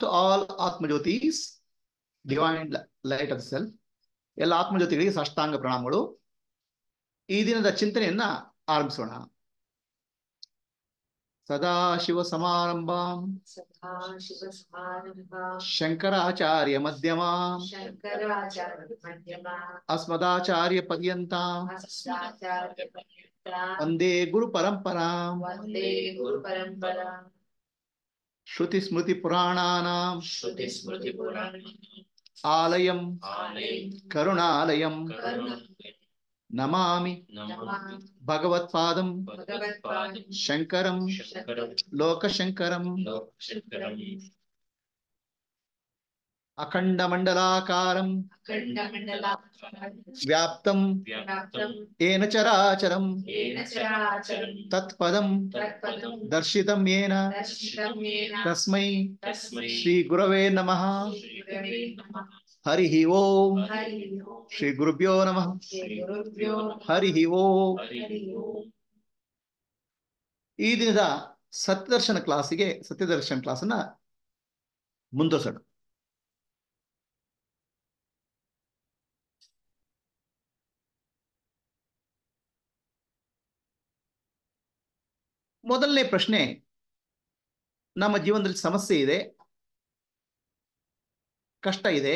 To all ಆತ್ಮಜ್ಯೋತೀಸ್, divine light of self. ಎಲ್ಲ ಆತ್ಮಜ್ಯೋತಿಗಳಿಗೆ ಸಾಷ್ಟಾಂಗ ಪ್ರಣಾಮಗಳು. ಈ ದಿನದ ಚಿಂತನೆಯನ್ನ ಆರಂಭಿಸೋಣ. ಸದಾಶಿವ ಸಮಾರಂಭಾಂ ಶಂಕರಾಚಾರ್ಯ ಮಧ್ಯಮಾಂ ಅಸ್ಮದಾಚಾರ್ಯ ಪರ್ಯಂತಾಂ ವಂದೇ ಗುರು ಪರಂಪರಾಂ. ಶ್ರುತಿ ಸ್ಮೃತಿ ಪುರಾಣಾನಾಂ ಆಲಯಂ ಕರುಣಾಲಯಂ ನಮಾಮಿ ಭಗವತ್ಪಾದಂ ಶಂಕರಂ ಲೋಕಶಂಕರಂ. ಅಖಂಡ ಮಂಡಲಾಕಾರಂ ವ್ಯಾಪ್ತಂ ಏನ ಚರಾಚರಂ ತತ್ಪದಂ ದರ್ಶಿತಂ ಯೇನ ತಸ್ಮೈ ಶ್ರೀ ಗುರವೇ ನಮಃ. ಹರಿ ಓಂ. ಶ್ರೀ ಗುರುಭ್ಯೋ ನಮಃ. ಹರಿ ಓಂ. ಈ ದಿನದ ಸತ್ಯದರ್ಶನ ಕ್ಲಾಸನ್ನ ಮುಂದುವರಿಸೋಣ. ಮೊದಲನೇ ಪ್ರಶ್ನೆ, ನಮ್ಮ ಜೀವನದಲ್ಲಿ ಸಮಸ್ಯೆ ಇದೆ, ಕಷ್ಟ ಇದೆ,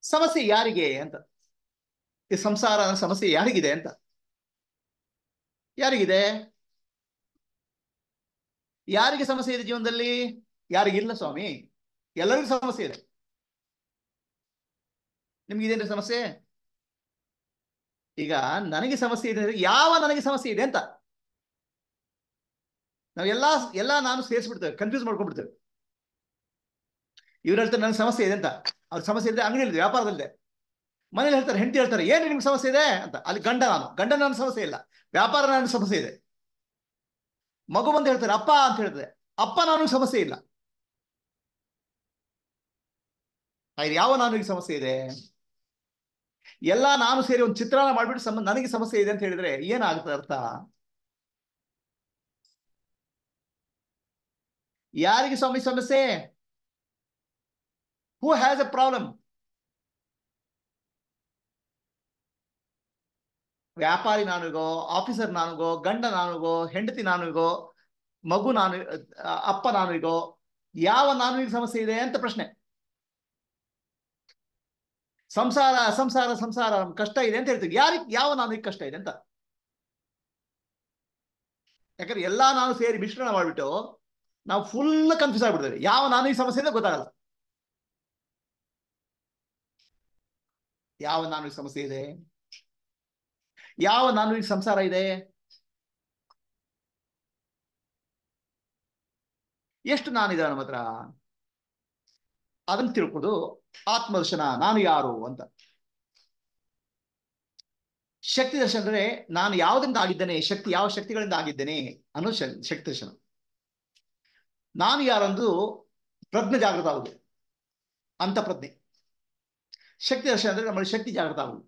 ಸಮಸ್ಯೆ ಯಾರಿಗೆ ಅಂತ. ಈ ಸಂಸಾರ ಸಮಸ್ಯೆ ಯಾರಿಗಿದೆ ಅಂತ. ಯಾರಿಗಿದೆ? ಯಾರಿಗೆ ಸಮಸ್ಯೆ ಇದೆ ಜೀವನದಲ್ಲಿ? ಯಾರಿಗಿಲ್ಲ ಸ್ವಾಮಿ, ಎಲ್ಲರಿಗೂ ಸಮಸ್ಯೆ ಇದೆ. ನಿಮ್ಗಿದೇನ್ರಿ ಸಮಸ್ಯೆ? ಈಗ ನನಗೆ ಸಮಸ್ಯೆ ಇದೆ, ಯಾವ ನನಗೆ ಸಮಸ್ಯೆ ಇದೆ ಅಂತ ನಾವೆಲ್ಲ ನಾನು ಸೇರಿಸ್ಬಿಡ್ತೇವೆ, ಕನ್ಫ್ಯೂಸ್ ಮಾಡ್ಕೊಂಡ್ಬಿಡ್ತೇವೆ. ಇವ್ರು ಹೇಳ್ತಾರೆ ನನಗೆ ಸಮಸ್ಯೆ ಇದೆ ಅಂತ. ಅವ್ರ ಸಮಸ್ಯೆ ಇದೆ ಅಂಗಡಿಯಲ್ಲಿದೆ, ವ್ಯಾಪಾರದಲ್ಲಿದೆ. ಮನೇಲಿ ಹೇಳ್ತಾರೆ, ಹೆಂಡತಿ ಹೇಳ್ತಾರೆ ಏನು ನಿಮ್ಗೆ ಸಮಸ್ಯೆ ಇದೆ ಅಂತ. ಅಲ್ಲಿ ಗಂಡ ನನ್ನ ಸಮಸ್ಯೆ ಇಲ್ಲ, ವ್ಯಾಪಾರ ನನ್ನ ಸಮಸ್ಯೆ ಇದೆ. ಮಗು ಬಂದು ಹೇಳ್ತಾರೆ ಅಪ್ಪ ಅಂತ ಹೇಳ್ತದೆ, ಅಪ್ಪ ನನಗೆ ಸಮಸ್ಯೆ ಇಲ್ಲ. ಯಾವ ನನಗೆ ಸಮಸ್ಯೆ ಇದೆ? ಎಲ್ಲ ನಾನು ಸೇರಿ ಒಂದು ಚಿತ್ರಾನ್ನ ಮಾಡ್ಬಿಟ್ಟು ನನಗೆ ಸಮಸ್ಯೆ ಇದೆ ಅಂತ ಹೇಳಿದ್ರೆ ಏನಾಗುತ್ತೆ ಅರ್ಥ? ಯಾರಿಗೆ ಸ್ವಾಮಿ ಸಮಸ್ಯೆ? Who has A problem? ವ್ಯಾಪಾರಿ ನಾನಿಗೋ, ಆಫೀಸರ್ ನಾನಿಗೋ, ಗಂಡ ನಾನಿಗೋ, ಹೆಂಡತಿ ನಾನಿಗೋ, ಮಗು ಅಪ್ಪ ನಾನಿಗೋ, ಯಾವ ನಾನಿಗೆ ಸಮಸ್ಯೆ ಇದೆ ಅಂತ ಪ್ರಶ್ನೆ. ಸಂಸಾರ ಕಷ್ಟ ಇದೆ ಅಂತ ಹೇಳ್ತೀವಿ. ಯಾವ ನಾನಿಗೆ ಕಷ್ಟ ಇದೆ ಅಂತ? ಯಾಕಂದ್ರೆ ಎಲ್ಲಾ ನಾನು ಸೇರಿ ಮಿಶ್ರಣ ಮಾಡ್ಬಿಟ್ಟು ನಾವು ಫುಲ್ ಕನ್ಫ್ಯೂಸ್ ಆಗ್ಬಿಡ್ತೇವೆ. ಯಾವ ನಾನಿಗೆ ಸಮಸ್ಯೆ ಇದೆ ಗೊತ್ತಾಗಲ್ಲ. ಯಾವ ನಾನಿಗೆ ಸಮಸ್ಯೆ ಇದೆ? ಯಾವ ನಾನಿಗೆ ಸಂಸಾರ ಇದೆ? ಎಷ್ಟು ನಾನಿದೆ ನಮ್ಮ ಹತ್ರ? ಅದನ್ನು ತಿಳ್ಕೋದು ಆತ್ಮದರ್ಶನ. ನಾನು ಯಾರು ಅಂತ. ಶಕ್ತಿ ದರ್ಶನ ಅಂದ್ರೆ ನಾನು ಯಾವುದರಿಂದ ಆಗಿದ್ದೇನೆ, ಯಾವ ಶಕ್ತಿಗಳಿಂದ ಆಗಿದ್ದೇನೆ ಅನ್ನೋ ಶಕ್ತಿ ದರ್ಶನ. ನಾನು ಯಾರಂದು ಪ್ರಜ್ಞೆ ಜಾಗೃತ ಆಗುದು, ಅಂತ ಪ್ರಜ್ಞೆ. ಶಕ್ತಿ ದರ್ಶನ ಅಂದ್ರೆ ನಮ್ಮಲ್ಲಿ ಶಕ್ತಿ ಜಾಗೃತ ಆಗುದು.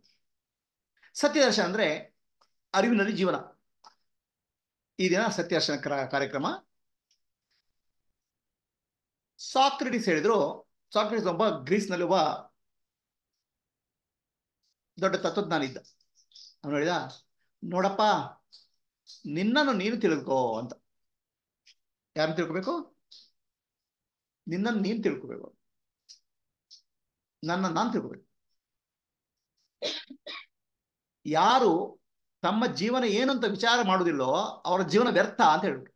ಸತ್ಯ ದರ್ಶನ ಅಂದ್ರೆ ಅರಿವಿನಲ್ಲಿ ಜೀವನ. ಈ ದಿನ ಸತ್ಯ ದರ್ಶನ ಕಾರ್ಯಕ್ರಮ. ಸಾಕ್ರೆಟಿಸ್ ಹೇಳಿದ್ರು, ಸಾಕ್ರೆಟಿಸ್ ಒಬ್ಬ ಗ್ರೀಸ್ನಲ್ಲಿ ಒಬ್ಬ ದೊಡ್ಡ ತತ್ವಜ್ಞಾನಿ ಇದ್ದ. ಅವನು ಹೇಳಿದ, ನೋಡಪ್ಪ, ನಿನ್ನನ್ನು ನೀನು ತಿಳ್ಕೋ ಅಂತ. ಯಾರನ್ನು ತಿಳ್ಕೋಬೇಕು? ನಿನ್ನನ್ನು ನೀನು ತಿಳ್ಕೋಬೇಕು, ನಾನು ತಿಳ್ಕೋಬೇಕು. ಯಾರು ತಮ್ಮ ಜೀವನ ಏನು ಅಂತ ವಿಚಾರ ಮಾಡುವುದಿಲ್ಲೋ ಅವರ ಜೀವನ ವ್ಯರ್ಥ ಅಂತ ಹೇಳ್ಬಿಟ್ಟು.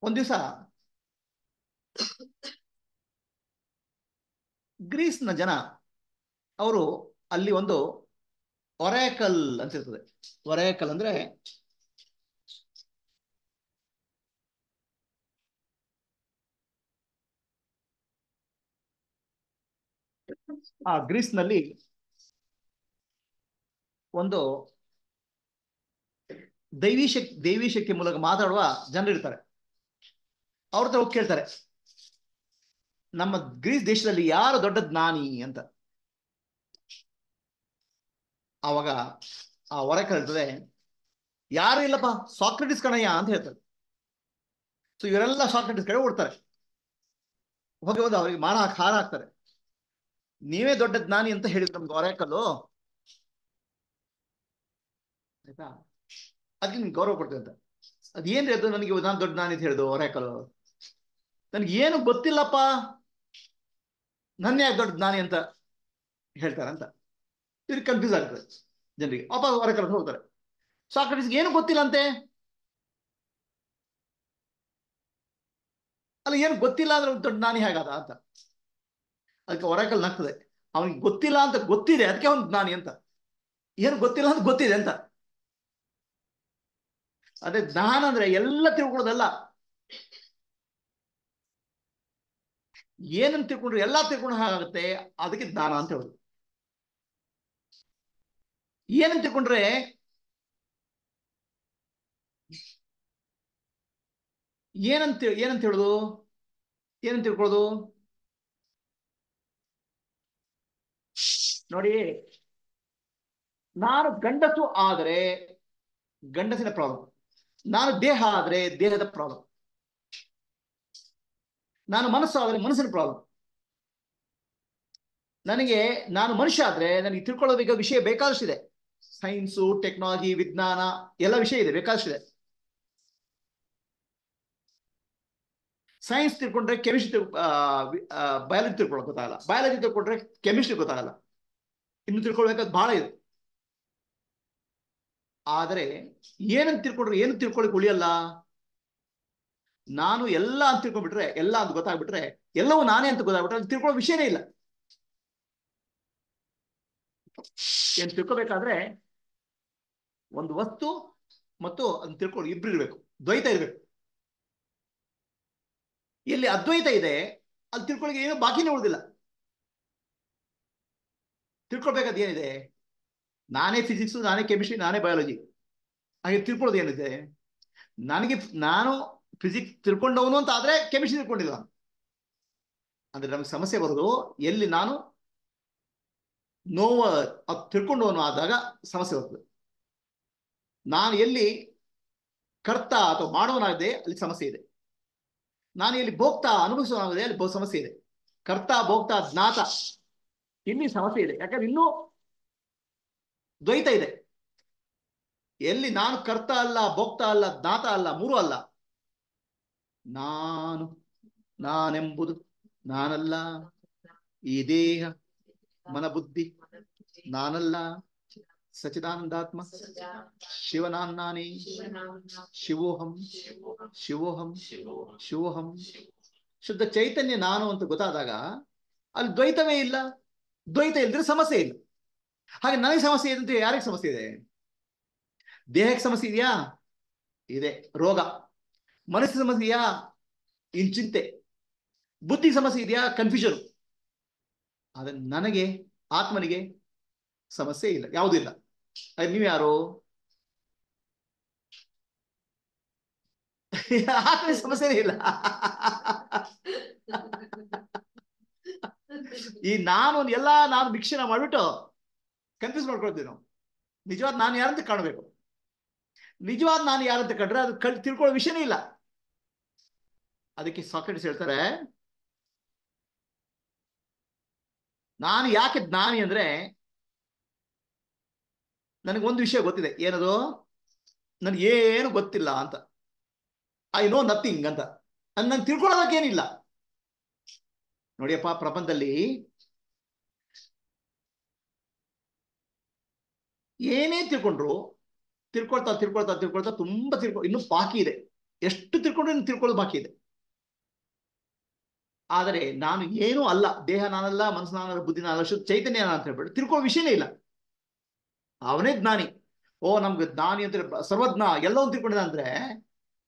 ಒಂದ್ ದಿವಸ ಗ್ರೀಸ್ನ ಜನ ಅವರು ಅಲ್ಲಿ ಒಂದು ಒರೇಕಲ್ ಅಂತ ಇರ್ತದೆ. ಒರೇಕಲ್ ಅಂದ್ರೆ ಆ ಗ್ರೀಸ್ನಲ್ಲಿ ಒಂದು ದೈವಿ ಶಕ್ತಿ ಮೂಲಕ ಮಾತಾಡುವ ಜನರು ಇರ್ತಾರೆ. ಅವ್ರ ಹತ್ರ ಹೋಗಿ ಕೇಳ್ತಾರೆ, ನಮ್ಮ ಗ್ರೀಸ್ ದೇಶದಲ್ಲಿ ಯಾರು ದೊಡ್ಡ ಜ್ಞಾನಿ ಅಂತ. ಆವಾಗ ಆ ಒರಕಲ್ ಹೇಳ್ತದೆ, ಯಾರು ಇಲ್ಲಪ್ಪ, ಸಾಕ್ರೆಟಿಸ್ ಕಣಯ್ಯ ಅಂತ ಹೇಳ್ತಾರೆ. ಸೊ ಇವರೆಲ್ಲ ಸಾಕ್ರೆಟಿಸ್ ಕಡೆ ಓಡ್ತಾರೆ, ಹೋಗಿ ಹೋದ ಅವ್ರಿಗೆ ಹಾರ ಹಾಕ್ತಾರೆ. ನೀವೇ ದೊಡ್ಡ ಜ್ಞಾನಿ ಅಂತ ಹೇಳಿದ್ರು ನಮ್ಗೆ ಒರಕಲ್ಲು, ಆಯ್ತಾ, ಅದಕ್ಕೆ ನಿಮ್ಗೆ ಗೌರವ ಕೊಡ್ತೀವಿ ಅಂತ. ಅದೇನ್ರಿ ಅದು, ನನಗೆ ನಾನು ದೊಡ್ಡ ಜ್ಞಾನಿ ಅಂತ ಹೇಳಿದ್ರು ಒರಕಲ್ಲು, ನನ್ಗೆ ಏನು ಗೊತ್ತಿಲ್ಲಪ್ಪ, ನನ್ನ ಯಾಕೆ ದೊಡ್ಡ ಜ್ಞಾನಿ ಅಂತ ಹೇಳ್ತಾರಂತ. ಇವ್ರಿಗೆ ಕನ್ಫ್ಯೂಸ್ ಆಗ್ತದೆ ಜನರಿಗೆ. ವಾಪಸ್ ಒರಕಲ್ ಹೋಗ್ತಾರೆ. ಸಾಕ್ರೆಟಿಸ್ಗೆ ಏನು ಗೊತ್ತಿಲ್ಲ ಅಂತೆ. ಅಲ್ಲ, ಏನು ಗೊತ್ತಿಲ್ಲ ಅಂದ್ರೆ ದೊಡ್ಡ ಜ್ಞಾನಿ ಹೇಗಾದ ಅಂತ. ಅದಕ್ಕೆ ಒರಕಲ್ ನಗ್ತದೆ, ಅವನಿಗೆ ಗೊತ್ತಿಲ್ಲ ಅಂತ ಗೊತ್ತಿದೆ, ಅದಕ್ಕೆ ಅವನು ಜ್ಞಾನಿ ಅಂತ. ಏನು ಗೊತ್ತಿಲ್ಲ ಅಂತ ಗೊತ್ತಿದೆ ಅಂತ. ಅದೇ ಜ್ಞಾನ ಅಂದ್ರೆ ಎಲ್ಲ ತಿಳ್ಕೊಳ್ಳೋದಲ್ಲ, ಏನಂತ ತಿಳ್ಕೊಂಡ್ರೆ ಎಲ್ಲಾ ತಿಳ್ಕೊಂಡು ಹಾಗಾಗುತ್ತೆ, ಅದಕ್ಕೆ ಜ್ಞಾನ ಅಂತ ಹೇಳುದು. ಏನಂತ ತಿಳ್ಕೊಂಡ್ರೆ ಏನಂತ ಹೇಳುದು, ಏನಂತ ತಿಳ್ಕೊಳ್ಳೋದು ನೋಡಿ. ನಾನು ಗಂಡಸು ಆದರೆ ಗಂಡಸಿನ ಪ್ರಾಬ್ಲಮ್, ನಾನು ದೇಹ ಆದ್ರೆ ದೇಹದ ಪ್ರಾಬ್ಲಮ್, ನಾನು ಮನಸ್ಸು ಆದ್ರೆ ಮನಸ್ಸಿನ ಪ್ರಾಬ್ಲಮ್. ನಾನು ಮನುಷ್ಯ ಆದ್ರೆ ನನಗೆ ತಿಳ್ಕೊಳ್ಳೋದಕ್ಕೆ ವಿಷಯ ಬೇಕಾದಷ್ಟಿದೆ. ಸೈನ್ಸು, ಟೆಕ್ನಾಲಜಿ, ವಿಜ್ಞಾನ ಎಲ್ಲ ವಿಷಯ ಇದೆ, ಬೇಕಾದಷ್ಟಿದೆ. ಸೈನ್ಸ್ ತಿಳ್ಕೊಂಡ್ರೆ ಕೆಮಿಸ್ಟ್ರಿ, ಬಯಾಲಜಿ ತಿಳ್ಕೊಳ್ಳೋಕೆ ಗೊತ್ತಾಗಲ್ಲ, ಬಯಾಲಜಿ ತಿಳ್ಕೊಂಡ್ರೆ ಕೆಮಿಸ್ಟ್ರಿ ಗೊತ್ತಾಗಲ್ಲ, ಇನ್ನು ತಿಳ್ಕೊಳ್ಬೇಕಾದ್ ಬಹಳ ಇದೆ. ಆದರೆ ಏನಂತ ತಿಳ್ಕೊಂಡ್ರೆ ಏನು ತಿಳ್ಕೊಳ್ಳಿಕ್ ಉಳಿಯಲ್ಲ. ನಾನು ಎಲ್ಲ ಅಂತ ತಿಳ್ಕೊಂಡ್ಬಿಟ್ರೆ, ಎಲ್ಲ ಅಂತ ಗೊತ್ತಾಗ್ಬಿಟ್ರೆ, ಎಲ್ಲವೂ ನಾನೇ ಅಂತ ಗೊತ್ತಾಗ್ಬಿಟ್ರೆ ಅದು ತಿಳ್ಕೊಳ್ಳೋ ವಿಷಯನೇ ಇಲ್ಲ. ಏನ್ ತಿಳ್ಕೊಬೇಕಾದ್ರೆ ಒಂದು ವಸ್ತು ಮತ್ತು ಅದನ್ನ ತಿಳ್ಕೊಳ್ಳೋ ಇಬ್ರು ಇರ್ಬೇಕು, ದ್ವೈತ ಇರ್ಬೇಕು. ಎಲ್ಲಿ ಅದ್ವೈತ ಇದೆ ಅಲ್ಲಿ ತಿಳ್ಕೊಳ್ಳಿಕ್ಕೆ ಏನೋ ಬಾಕಿನೇ ಉಳಿದಿಲ್ಲ. ತಿಳ್ಕೊಳ್ಬೇಕಾದ ಏನಿದೆ, ನಾನೇ ಫಿಸಿಕ್ಸ್, ನಾನೇ ಕೆಮಿಸ್ಟ್ರಿ, ನಾನೇ ಬಯಾಲಜಿ. ಹಾಗೆ ತಿಳ್ಕೊಳ್ಳೋದು ಏನಿದೆ, ನನಗೆ ನಾನು ಫಿಸಿಕ್ಸ್ ತಿಳ್ಕೊಂಡವನು ಅಂತ ಆದ್ರೆ ಕೆಮಿಸ್ಟ್ರಿ ತಿಳ್ಕೊಂಡಿಲ್ಲ ಅಂದ್ರೆ ನಮ್ಗೆ ಸಮಸ್ಯೆ ಬರೋದು ಎಲ್ಲಿ ನಾನು ನೋವು ಅದು ತಿಳ್ಕೊಂಡವನು ಆದಾಗ ಸಮಸ್ಯೆ ಬರ್ತದೆ. ನಾನು ಎಲ್ಲಿ ಕರ್ತ ಅಥವಾ ಮಾಡುವನಾಗಿದೆ ಅಲ್ಲಿ ಸಮಸ್ಯೆ ಇದೆ. ನಾನು ಎಲ್ಲಿ ಭೋಕ್ತಾ ಅನುಭವಿಸುವನಾಗಿದೆ ಅಲ್ಲಿ ಸಮಸ್ಯೆ ಇದೆ. ಕರ್ತ, ಭೋಕ್ತಾ, ಜ್ಞಾತ, ಇಲ್ಲಿ ಸಮಸ್ಯೆ ಇದೆ. ಯಾಕಂದ್ರೆ ಇನ್ನೂ ದ್ವೈತ ಇದೆ. ಎಲ್ಲಿ ನಾನು ಕರ್ತ ಅಲ್ಲ, ಭೋಕ್ತ ಅಲ್ಲ, ಜ್ಞಾತ ಅಲ್ಲ, ಮೂರು ಅಲ್ಲ, ನಾನೆಂಬುದು ನಾನಲ್ಲ, ಈ ದೇಹ ಮನ ಬುದ್ಧಿ ನಾನಲ್ಲ, ಸಚಿದಾನಂದಾತ್ಮ ಶಿವನಾನ್ನಾನಿ, ಶಿವೋಹಂ ಶಿವೋಹಂ ಶಿವೋಹಂ. ಶುದ್ಧ ಚೈತನ್ಯ ನಾನು ಅಂತ ಗೊತ್ತಾದಾಗ ಅಲ್ಲಿ ದ್ವೈತವೇ ಇಲ್ಲ. ದ್ವೈತ ಇಲ್ಲದ್ರೆ ಸಮಸ್ಯೆ ಇಲ್ಲ. ಹಾಗೆ ನನಗೆ ಸಮಸ್ಯೆ ಇದೆ ಅಂತ ಯಾರಿಗೆ ಸಮಸ್ಯೆ ಇದೆ? ದೇಹಕ್ಕೆ ಸಮಸ್ಯೆ ಇದೆಯಾ? ಇದೆ, ರೋಗ. ಮನಸ್ಸಿನ ಸಮಸ್ಯೆ ಇದೆಯಾ? ಇನ್ ಚಿಂತೆ. ಬುದ್ಧಿಗೆ ಸಮಸ್ಯೆ ಇದೆಯಾ? ಕನ್ಫ್ಯೂಷನ್. ಆದ್ರೆ ನನಗೆ, ಆತ್ಮನಿಗೆ ಸಮಸ್ಯೆ ಇಲ್ಲ, ಯಾವುದೂ ಇಲ್ಲ. ನೀವು ಯಾರು? ಆತ್ಮ ಸಮಸ್ಯೆನೇ ಇಲ್ಲ. ಈ ನಾನು ಮಿಕ್ಸನ ಮಾಡ್ಬಿಟ್ಟು ಕನ್ಫ್ಯೂಸ್ ಮಾಡ್ಕೊಳ್ತೀವಿ ನಾವು. ನಿಜವಾದ ನಾನು ಯಾರಂತ ಕಾಣಬೇಕು. ನಿಜವಾದ ನಾನು ಯಾರಂತ ಕಂಡ್ರೆ ಅದು ತಿಳ್ಕೊಳ್ಳೋ ವಿಷಯನೇ ಇಲ್ಲ. ಅದಕ್ಕೆ ಸಾಕ್ರೆಟಿಸ್ ಹೇಳ್ತಾರೆ, ನಾನು ಯಾಕೆ ಜ್ಞಾನಿ ಅಂದ್ರೆ ನನಗೊಂದು ವಿಷಯ ಗೊತ್ತಿದೆ. ಏನದು? ನನಗೇನು ಗೊತ್ತಿಲ್ಲ ಅಂತ, ಐ ನೋ ನಥಿಂಗ್ ಅಂತ. ನಂಗೆ ತಿಳ್ಕೊಳ್ಳೋದಕ್ಕೇನಿಲ್ಲ. ನೋಡಿಯಪ್ಪ, ಪ್ರಪಂಚದಲ್ಲಿ ಏನೇ ತಿಳ್ಕೊಂಡ್ರು ತಿಳ್ಕೊಳ್ತಾ ತಿಳ್ಕೊಳ್ತಾ ತಿಳ್ಕೊಳ್ತಾ ತುಂಬಾ ಇನ್ನೂ ಬಾಕಿ ಇದೆ. ಎಷ್ಟು ತಿಳ್ಕೊಂಡ್ರು ಇನ್ನು ತಿಳ್ಕೊಳ್ಳೋದು ಬಾಕಿ ಇದೆ. ಆದರೆ ನಾನು ಏನೂ ಅಲ್ಲ, ದೇಹ ನಾನಲ್ಲ, ಮನಸ್ಸು ನಾನಲ್ಲ, ಬುದ್ಧಿ ನಾನಲ್ಲ, ಶುದ್ಧ ಚೈತನ್ಯ ಅಂತ ಹೇಳ್ಬಿಟ್ಟು ತಿಳ್ಕೊಳ್ಳೋ ವಿಷಯನೇ ಇಲ್ಲ. ಅವನೇ ಜ್ಞಾನಿ. ಓ, ನಮ್ಗೆ ಜ್ಞಾನಿ ಅಂತ ಸರ್ವಜ್ಞ ಎಲ್ಲವೂ ತಿಳ್ಕೊಂಡಿದ ಅಂದ್ರೆ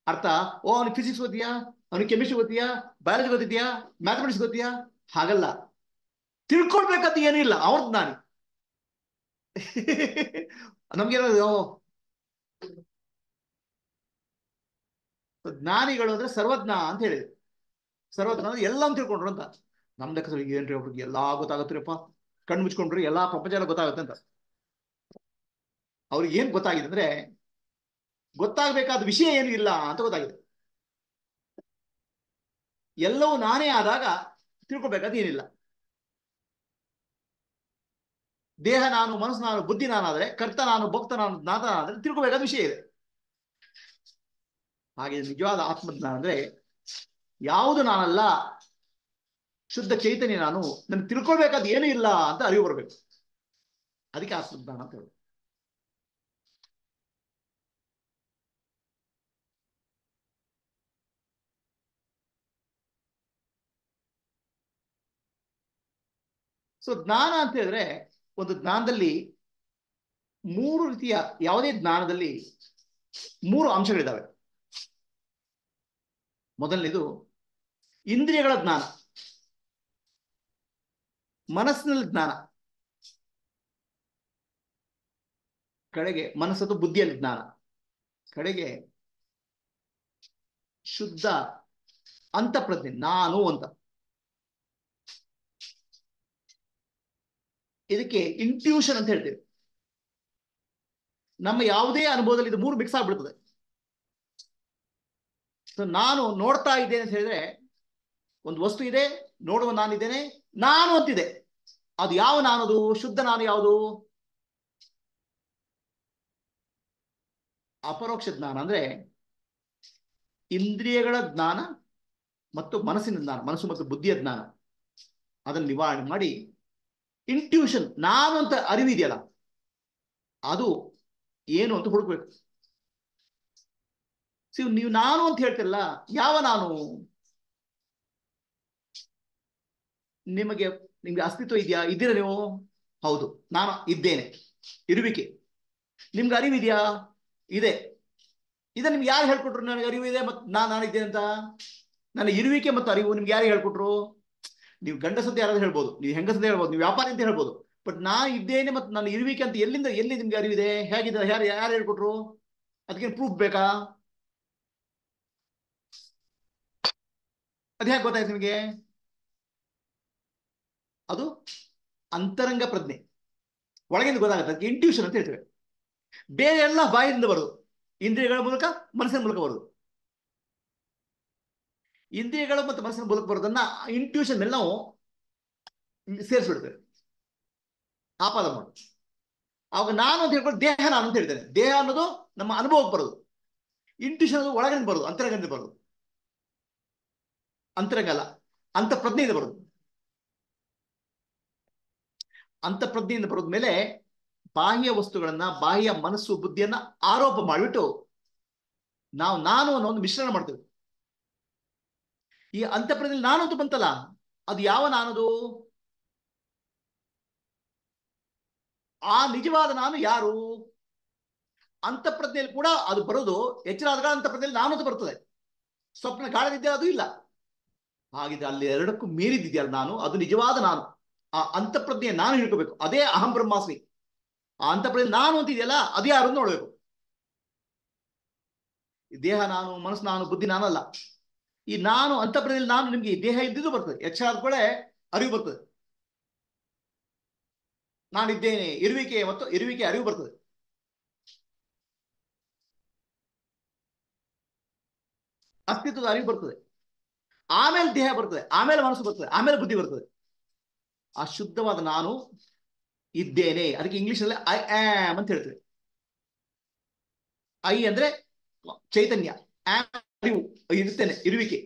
ಅರ್ಥ, ಓ ಅವನಿಗೆ ಫಿಸಿಕ್ಸ್ ಗೊತ್ತೀಯಾ, ಅವನಿಗೆ ಕೆಮಿಸ್ಟ್ರಿ ಗೊತ್ತೀಯಾ, ಬಯಾಲಜಿ ಗೊತ್ತಿದ್ಯಾ, ಮ್ಯಾಥಮೆಟಿಕ್ಸ್ ಗೊತ್ತೀಯಾ? ಹಾಗಲ್ಲ. ತಿಳ್ಕೊಳ್ಬೇಕಂತ ಏನೂ ಇಲ್ಲ, ಅವ್ರ ಜ್ಞಾನಿ. ನಮ್ಗೇನೋ ಜ್ಞಾನಿಗಳು ಅಂದ್ರೆ ಸರ್ವಜ್ಞ ಅಂತ ಹೇಳಿದ್ರು. ಸರ್ವಜ್ಞ ಅಂದ್ರೆ ಎಲ್ಲವೂ ತಿಳ್ಕೊಂಡ್ರು ಅಂತ. ನಮ್ ಲೆಕ್ಕದಲ್ಲಿ ಏನ್ರಿ, ಒಬ್ರಿಗೆ ಎಲ್ಲಾ ಗೊತ್ತಾಗತ್ರಿಪ್ಪ, ಕಣ್ಣು ಮುಚ್ಕೊಂಡ್ರಿ ಎಲ್ಲಾ ಪ್ರಪಂಚ ಎಲ್ಲ ಗೊತ್ತಾಗುತ್ತೆ ಅಂತ. ಅವ್ರಿಗೆ ಏನ್ ಗೊತ್ತಾಗಿದೆ ಅಂದ್ರೆ ಗೊತ್ತಾಗಬೇಕಾದ ವಿಷಯ ಏನು ಇಲ್ಲ ಅಂತ ಗೊತ್ತಾಗಿದೆ. ಎಲ್ಲವೂ ನಾನೇ ಆದಾಗ ತಿಳ್ಕೊಬೇಕಾದ ಏನಿಲ್ಲ. ದೇಹ ನಾನು, ಮನಸ್ಸು ನಾನು, ಬುದ್ಧಿ ನಾನಾದ್ರೆ, ಕರ್ತ ನಾನು, ಭಕ್ತ ನಾನು, ಜ್ಞಾತ ನಾನಾದ್ರೆ ತಿಳ್ಕೊಬೇಕಾದ ವಿಷಯ ಇದೆ. ಹಾಗೆ ನಿಜವಾದ ಆತ್ಮಜ್ಞಾನ ಅಂದ್ರೆ ಯಾವುದು ನಾನಲ್ಲ, ಶುದ್ಧ ಚೈತನ್ಯ ನಾನು, ನನ್ಗೆ ತಿಳ್ಕೊಳ್ಬೇಕಾದ ಏನೂ ಇಲ್ಲ ಅಂತ ಅರಿವು ಬರಬೇಕು. ಅದಕ್ಕೆ ಆತ್ಮಜ್ಞಾನ ಅಂತ ಹೇಳೋದು. ಸೊ ಜ್ಞಾನ ಅಂತ ಹೇಳಿದ್ರೆ, ಒಂದು ಜ್ಞಾನದಲ್ಲಿ ಮೂರು ರೀತಿಯ, ಯಾವುದೇ ಜ್ಞಾನದಲ್ಲಿ ಮೂರು ಅಂಶಗಳಿದ್ದಾವೆ. ಮೊದಲನೇದು ಇಂದ್ರಿಯಗಳ ಜ್ಞಾನ, ಮನಸ್ಸಿನಲ್ಲಿ ಜ್ಞಾನ, ಕಡೆಗೆ ಮನಸ್ಸು ಬುದ್ಧಿಯಲ್ಲಿ ಜ್ಞಾನ, ಕಡೆಗೆ ಶುದ್ಧ ಅಂತಃಪ್ರಜ್ಞೆ ನಾನು ಅಂತ. ಇದಕ್ಕೆ ಇಂಟ್ಯೂಷನ್ ಅಂತ ಹೇಳ್ತೇವೆ. ನಮ್ಮ ಯಾವುದೇ ಅನುಭವದಲ್ಲಿ ಇದು ಮೂರು ಮಿಕ್ಸ್ ಆಗ್ಬಿಡ್ತದೆ. ಸೊ ನಾನು ನೋಡ್ತಾ ಇದ್ದೇನೆ ಅಂತ ಹೇಳಿದ್ರೆ, ಒಂದು ವಸ್ತು ಇದೆ, ನೋಡುವ ನಾನಿದ್ದೇನೆ, ನಾನು ಅಂತಿದೆ. ಅದು ಯಾವ ನಾನದು? ಶುದ್ಧ ನಾನು ಯಾವುದು? ಅಪರೋಕ್ಷ ಜ್ಞಾನ ಅಂದ್ರೆ ಇಂದ್ರಿಯಗಳ ಜ್ಞಾನ ಮತ್ತು ಮನಸ್ಸಿನ ಜ್ಞಾನ, ಮನಸ್ಸು ಮತ್ತು ಬುದ್ಧಿಯ ಜ್ಞಾನ, ಅದನ್ನು ನಿವಾರಣೆ ಮಾಡಿ ಇಂಟ್ಯೂಷನ್ ನಾನು ಅಂತ ಅರಿವಿದೆಯಲ್ಲ, ಅದು ಏನು ಅಂತ ಹುಡುಕ್ಬೇಕು. ನೀವು ನಾನು ಅಂತ ಹೇಳ್ತಿರಲ್ಲ, ಯಾವ ನಾನು? ನಿಮ್ಗೆ ಅಸ್ತಿತ್ವ ಇದೆಯಾ? ಇದ್ದೀರಾ ನೀವು? ಹೌದು, ನಾನು ಇದ್ದೇನೆ, ಇರುವಿಕೆ. ನಿಮ್ಗೆ ಅರಿವಿದೆಯಾ? ಇದೆ. ಇದನ್ನ ನಿಮ್ಗೆ ಯಾರು ಹೇಳ್ಕೊಟ್ರು ನನಗೆ ಅರಿವು ಇದೆ ಮತ್ತು ನಾನಿದ್ದೇನೆ ಅಂತ? ನನ್ನ ಇರುವಿಕೆ ಮತ್ತು ಅರಿವು ನಿಮ್ಗೆ ಯಾರು ಹೇಳ್ಕೊಟ್ರು? ನೀವು ಗಂಡಸಂತೆ ಯಾರಾದ್ರೂ ಹೇಳ್ಬೋದು, ನೀವು ಹೆಂಗಸಂತೆ ಹೇಳ್ಬೋದು, ನೀವು ವ್ಯಾಪಾರಿ ಅಂತ ಹೇಳ್ಬೋದು. ಬಟ್ ನಾನು ಇದ್ದೇನೆ ಮತ್ತು ನನ್ನ ಇರುವಿಕೆ ಅಂತ ಎಲ್ಲಿ ನಿಮ್ಗೆ ಅರಿವಿದೆ? ಹೇಗಿದೆ? ಯಾರು ಹೇಳ್ಕೊಟ್ರು? ಅದಕ್ಕೆ ಪ್ರೂಫ್ ಬೇಕಾ? ಅದು ಹೇಗೆ ಗೊತ್ತಾಯ್ತು ನಿಮಗೆ? ಅದು ಅಂತರಂಗ ಪ್ರಜ್ಞೆ, ಒಳಗಿಂದ ಗೊತ್ತಾಗುತ್ತೆ. ಅದಕ್ಕೆ ಇಂಟ್ಯೂಷನ್ ಅಂತ ಹೇಳ್ತೇವೆ. ಬೇರೆ ಎಲ್ಲ ಬಾಯಿಂದ ಬರೋದು, ಇಂದ್ರಿಯಗಳ ಮೂಲಕ, ಮನಸ್ಸಿನ ಮೂಲಕ ಬರೋದು. ಇಂದ್ರಿಯಗಳು ಮತ್ತು ಮನಸ್ಸಿನ ಮೂಲಕ ಬರೋದನ್ನ ಇಂಟ್ಯೂಷನ್ ಮೇಲೆ ನಾವು ಸೇರಿಸ್ಬಿಡ್ತೇವೆ, ಆಪಾದ ಮಾಡೋದು. ಅವಾಗ ನಾನು ಅಂತ ಹೇಳ್ಕೊಂಡು ದೇಹ ನಾನು ಅಂತ ಹೇಳ್ತೇನೆ. ದೇಹ ಅನ್ನೋದು ನಮ್ಮ ಅನುಭವಕ್ಕೆ ಬರೋದು, ಇಂಟ್ಯೂಷನ್ ಅನ್ನೋದು ಒಳಗಿಂದ ಬರೋದು, ಅಂತರಂಗದಿಂದ ಬರೋದು. ಅಂತರಂಗ ಅಲ್ಲ, ಅಂತಃಪ್ರಜ್ಞೆಯಿಂದ ಬರೋದು. ಅಂತಃಪ್ರಜ್ಞೆಯಿಂದ ಬರೋದ ಮೇಲೆ ಬಾಹ್ಯ ವಸ್ತುಗಳನ್ನ, ಬಾಹ್ಯ ಮನಸ್ಸು ಬುದ್ಧಿಯನ್ನ ಆರೋಪ ಮಾಡಿಬಿಟ್ಟು ನಾನು ಅನ್ನೋ ಒಂದು ಮಿಶ್ರಣ ಮಾಡ್ತೇವೆ. ಈ ಅಂತಃಪ್ರಜ್ಞೆಯಲ್ಲಿ ನಾನು ಅಂತ ಬಂತಲ್ಲ, ಅದು ಯಾವ ನಾನದು? ಆ ನಿಜವಾದ ನಾನು ಯಾರು? ಅಂತಃಪ್ರಜ್ಞೆಯಲ್ಲಿ ಕೂಡ ಅದು ಬರೋದು. ಎಚ್ಚರ ಆದಾಗ ಅಂತಃಪ್ರಜ್ಞೆಯಲ್ಲಿ ನಾನು ಅಂತ ಬರ್ತದೆ. ಸ್ವಪ್ನ ಗಾಢನಿದ್ದೆ ಅದು ಇಲ್ಲ. ಹಾಗಿದ್ರೆ ಅಲ್ಲಿ ಎರಡಕ್ಕೂ ಮೀರಿದ್ದಿದೆಯಲ್ಲ ನಾನು, ಅದು ನಿಜವಾದ ನಾನು. ಆ ಅಂತಃಪ್ರಜ್ಞೆ ನಾನು ಹಿಡ್ಕೋಬೇಕು, ಅದೇ ಅಹಂ ಬ್ರಹ್ಮಾಸ್ಮಿ. ಆ ಅಂತಃಪ್ರಜ್ಞೆ ನಾನು ಅಂತಿದೆಯಲ್ಲ, ಅದು ಯಾರನ್ನು ನೋಡ್ಬೇಕು. ದೇಹ ನಾನು, ಮನಸ್ಸು ನಾನು, ಬುದ್ಧಿ ನಾನಲ್ಲ. ಈ ನಾನು ಅಂತಃಪ್ರಜ್ಞೆಯಲ್ಲಿ ನಾನು, ನಿಮ್ಗೆ ದೇಹ ಇದ್ದಿದ್ದು ಬರ್ತದೆ, ಎಚ್ಚರ ಆದ ಕೂಡ ಅರಿವು ಬರ್ತದೆ. ನಾನಿದ್ದೇನೆ, ಇರುವಿಕೆ ಮತ್ತು ಇರುವಿಕೆ ಅರಿವು ಬರ್ತದೆ. ಅಸ್ತಿತ್ವದ ಅರಿವು ಬರ್ತದೆ. ಆಮೇಲೆ ದೇಹ ಬರ್ತದೆ, ಆಮೇಲೆ ಮನಸ್ಸು ಬರ್ತದೆ, ಆಮೇಲೆ ಬುದ್ಧಿ ಬರ್ತದೆ. ಆ ಶುದ್ಧವಾದ ನಾನು ಇದ್ದೇನೆ. ಅದಕ್ಕೆ ಇಂಗ್ಲಿಷ್ ನಲ್ಲಿ ಐ ಆಮ್ ಅಂತ ಹೇಳ್ತೇವೆ. ಐ ಅಂದ್ರೆ ಚೈತನ್ಯ, ಆಮ್ ಅರಿವು, ಇರುತ್ತೇನೆ, ಇರುವಿಕೆ.